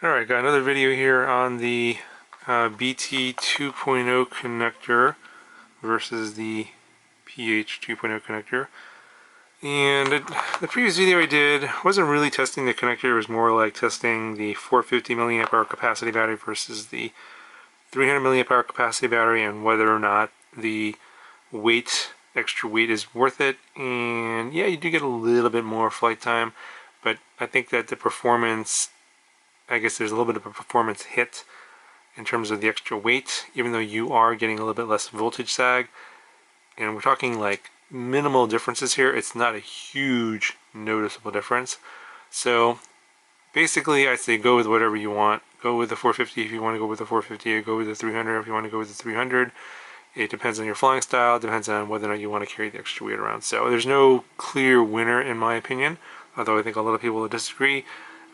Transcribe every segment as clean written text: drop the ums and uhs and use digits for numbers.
Alright, got another video here on the BT2.0 connector versus the PH2.0 connector. And the previous video I did wasn't really testing the connector, it was more like testing the 450 milliamp hour capacity battery versus the 300 milliamp hour capacity battery and whether or not the extra weight is worth it. And yeah, you do get a little bit more flight time, but I think that the performance, I guess there's a little bit of a performance hit in terms of the extra weight, even though you are getting a little bit less voltage sag. And we're talking like minimal differences here. It's not a huge noticeable difference. So basically I'd say go with whatever you want. Go with the 450 if you want to go with the 450, or go with the 300 if you want to go with the 300. It depends on your flying style, it depends on whether or not you want to carry the extra weight around. So there's no clear winner in my opinion, although I think a lot of people will disagree.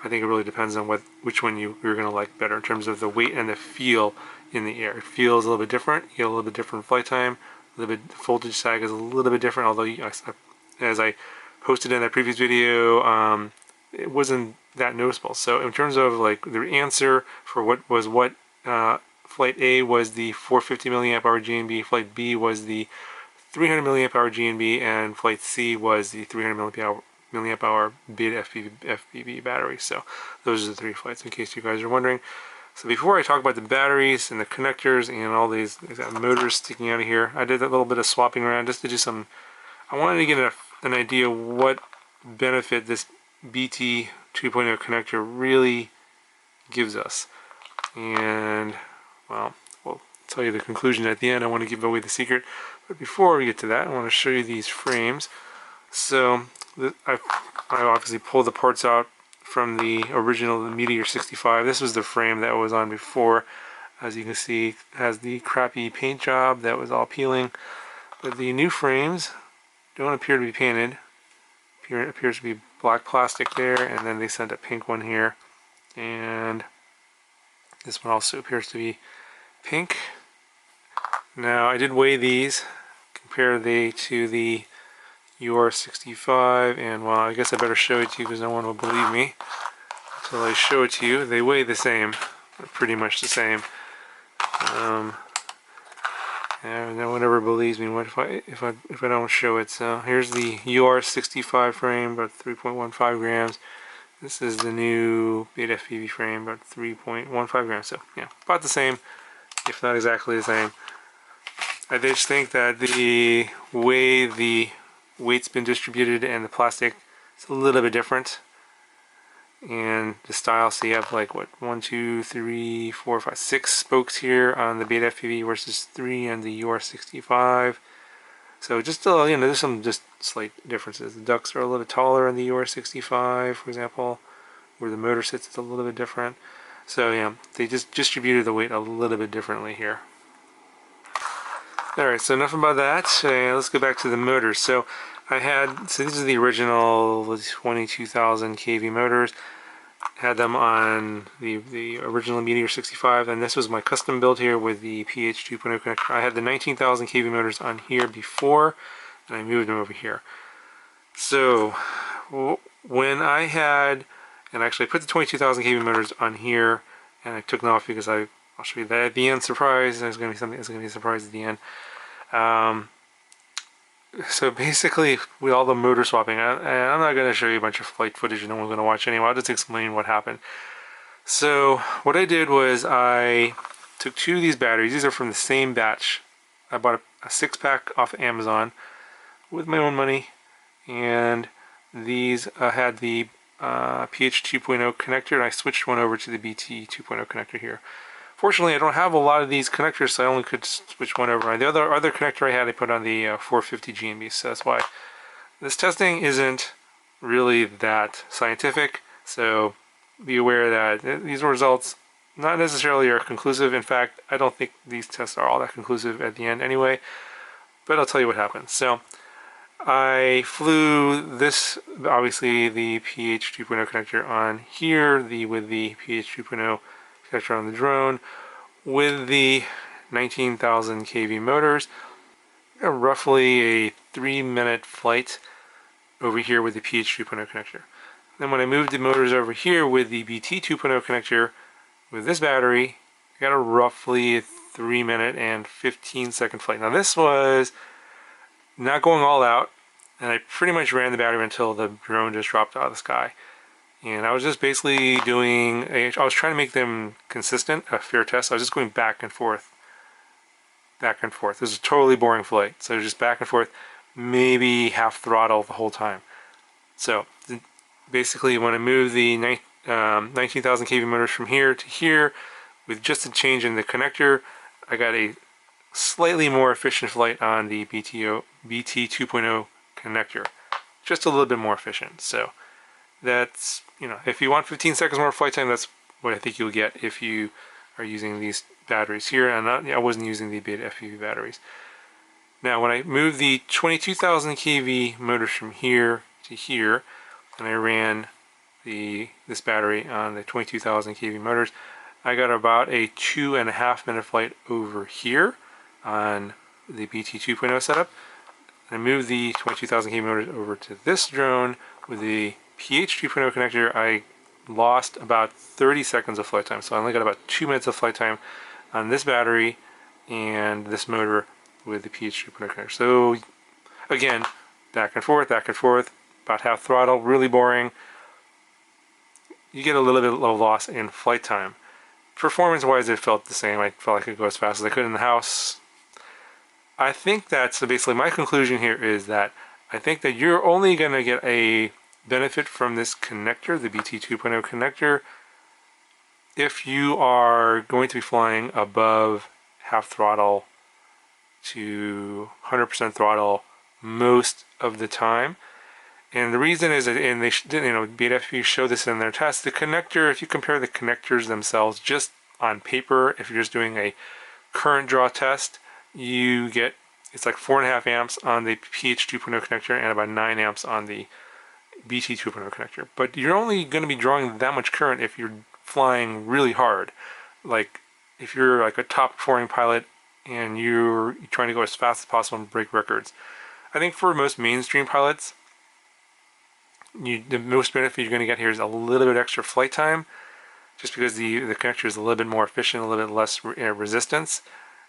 I think it really depends on which one you're going to like better in terms of the weight and the feel in the air. It feels a little bit different. You get a little bit different flight time. A little bit, the voltage sag is a little bit different, although as I posted in that previous video, it wasn't that noticeable. So in terms of like the answer for Flight A was the 450 milliamp hour GNB, Flight B was the 300 milliamp hour GNB, and Flight C was the 300 milliamp hour Beta FPV battery. So those are the three flights in case you guys are wondering. So before I talk about the batteries and the connectors and all these motors sticking out of here, I did a little bit of swapping around just to do some, I wanted to get an idea what benefit this BT 2.0 connector really gives us. And well, we'll tell you the conclusion at the end. I want to give away the secret. But before we get to that, I want to show you these frames. So I obviously pulled the parts out from the original Meteor 65. This was the frame that was on before. As you can see, it has the crappy paint job that was all peeling. But the new frames don't appear to be painted. It appears to be black plastic there, and then they sent a pink one here. And this one also appears to be pink. Now I did weigh these, compare they to the UR65, and well, I guess I better show it to you because no one will believe me until I show it to you. They weigh the same, pretty much the same. And no one ever believes me. What if I don't show it? So here's the UR65 frame, about 3.15 grams. This is the new Beta FPV frame, about 3.15 grams. So yeah, about the same, if not exactly the same. I just think that the way the weight's been distributed and the plastic is a little bit different. And the style, so you have like what, 1, 2, 3, 4, 5, 6 spokes here on the Beta FPV versus 3 on the UR65. So just there's some just slight differences. The ducts are a little bit taller on the UR65, for example, where the motor sits is a little bit different. So yeah, they just distributed the weight a little bit differently here. Alright, so enough about that. Let's go back to the motors. So these are the original 22,000 kV motors. Had them on the original Meteor 65, and this was my custom build here with the PH2.0 connector. I had the 19,000 kV motors on here before, and I moved them over here. So when I had, and actually I put the 22,000 kV motors on here, and I took them off because I'll show you that at the end. Surprise! There's going to be something that's going to be a surprise at the end. So basically, with all the motor swapping, and I'm not going to show you a bunch of flight footage no one's going to watch anyway, I'll just explain what happened. So what I did was I took 2 of these batteries. These are from the same batch. I bought a 6-pack off of Amazon with my own money, and these had the PH2.0 connector, and I switched one over to the BT2.0 connector here. Fortunately, I don't have a lot of these connectors, so I only could switch one over. The other connector I had, I put on the 450 GNB, so that's why. This testing isn't really that scientific, so be aware that these results not necessarily are conclusive. In fact, I don't think these tests are all that conclusive at the end anyway, but I'll tell you what happened. So I flew this, obviously the PH2.0 connector on here, with the PH2.0 connector on the drone, with the 19,000 kV motors. Roughly a 3-minute flight over here with the PH2.0 connector. Then when I moved the motors over here with the BT2.0 connector with this battery, I got a roughly 3-minute and 15-second flight. Now this was not going all out, and I pretty much ran the battery until the drone just dropped out of the sky. And I was just basically I was trying to make them consistent, a fair test. I was just going back and forth. Back and forth. This is a totally boring flight. So just back and forth, maybe half throttle the whole time. So basically when I moved the 19,000 kV motors from here to here, with just a change in the connector, I got a slightly more efficient flight on the BT2.0 connector. Just a little bit more efficient. So that's, if you want 15 seconds more flight time, that's what I think you'll get if you are using these batteries here. And I wasn't using the beta FPV batteries. Now when I moved the 22,000 kV motors from here to here, and I ran this battery on the 22,000 kV motors, I got about a 2.5-minute flight over here on the BT2.0 setup. I moved the 22,000 kV motors over to this drone with the PH2.0 connector. I lost about 30 seconds of flight time, so I only got about 2 minutes of flight time on this battery and this motor with the PH2.0 connector. So again, back and forth, about half throttle, really boring. You get a little bit of loss in flight time. Performance-wise, it felt the same. I felt like I could go as fast as I could in the house. I think that's basically my conclusion here is that I think that you're only going to get a benefit from this connector, the BT2.0 connector, if you are going to be flying above half throttle to 100% throttle most of the time. And the reason is that, and they BTFP showed this in their test, the connector, if you compare the connectors themselves just on paper, if you're just doing a current draw test, you get, it's like 4.5 amps on the PH2.0 connector and about 9 amps on the BT2.0 connector. But you're only going to be drawing that much current if you're flying really hard. Like if you're like a top performing pilot and you're trying to go as fast as possible and break records. I think for most mainstream pilots, the most benefit you're going to get here is a little bit extra flight time, just because the connector is a little bit more efficient, a little bit less resistance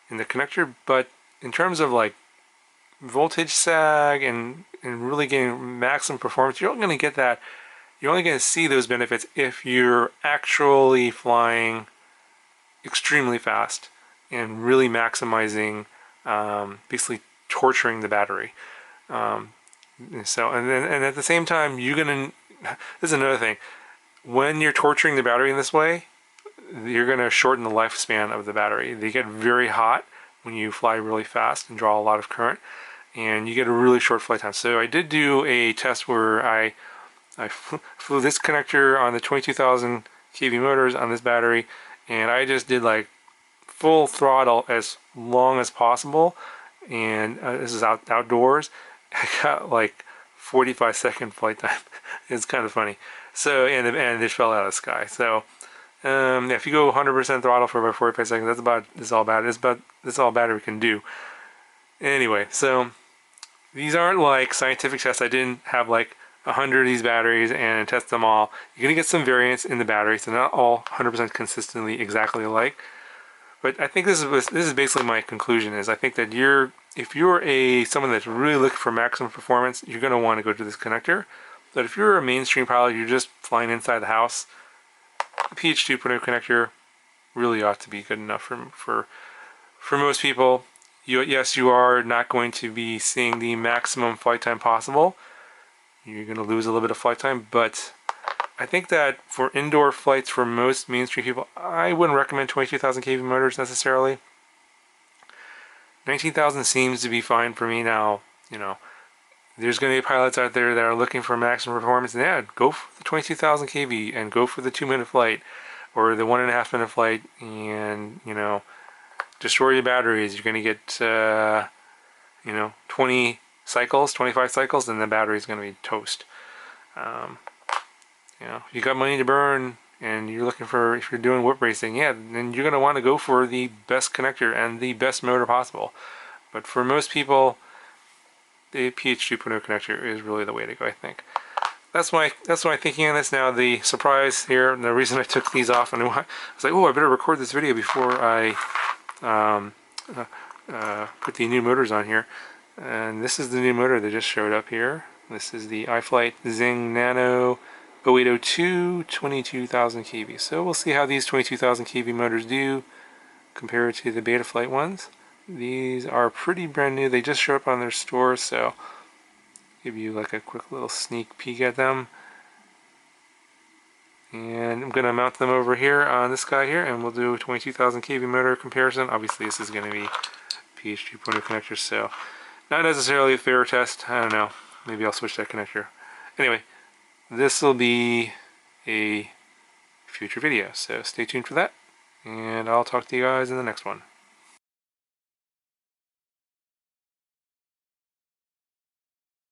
in the connector. But in terms of like voltage sag and really getting maximum performance, you're only going to get that. You're only going to see those benefits if you're actually flying extremely fast and really maximizing, basically torturing the battery. So and at the same time, you're gonna. This is another thing. When you're torturing the battery in this way, you're gonna shorten the lifespan of the battery. They get very hot when you fly really fast and draw a lot of current, and you get a really short flight time. So I did do a test where I flew this connector on the 22,000 kV motors on this battery, and I just did like full throttle as long as possible. And this is outdoors. I got like 45-second flight time. It's kind of funny. So and it just fell out of the sky. So if you go 100% throttle for about 45 seconds, that's all battery can do. Anyway, so these aren't like scientific tests. I didn't have like 100 of these batteries and test them all. You're gonna get some variance in the batteries. So not all 100% consistently exactly alike. But I think this is basically my conclusion. Is I think that if you're someone that's really looking for maximum performance, you're going to want to go to this connector. But if you're a mainstream pilot, you're just flying inside the house, the PH2.0 connector really ought to be good enough for most people. Yes, you are not going to be seeing the maximum flight time possible. You're going to lose a little bit of flight time, but I think that for indoor flights for most mainstream people, I wouldn't recommend 22,000 kV motors necessarily. 19,000 seems to be fine for me now. There's going to be pilots out there that are looking for maximum performance, and yeah, go for the 22,000 kV and go for the 2-minute flight or the 1.5-minute flight, and destroy your batteries. You're going to get 20 cycles, 25 cycles, and the battery's going to be toast. If you got money to burn and you're looking for, if you're doing whip racing, yeah, then you're going to want to go for the best connector and the best motor possible. But for most people, the PH2.0 connector is really the way to go, I think. that's my thinking on this. Now the surprise here, and the reason I took these off, and I was like, oh, I better record this video before I put the new motors on here. And this is the new motor that just showed up here. This is the iFlight Zing Nano 0802 22,000 kV. So we'll see how these 22,000 kV motors do compared to the Betaflight ones. These are pretty brand new. They just show up on their store, so give you like a quick little sneak peek at them. And I'm going to mount them over here on this guy here, and we'll do a 22,000 kV motor comparison. Obviously this is going to be PH2.0 connectors, so not necessarily a fair test. I don't know. Maybe I'll switch that connector. Anyway, this will be a future video, so stay tuned for that, and I'll talk to you guys in the next one.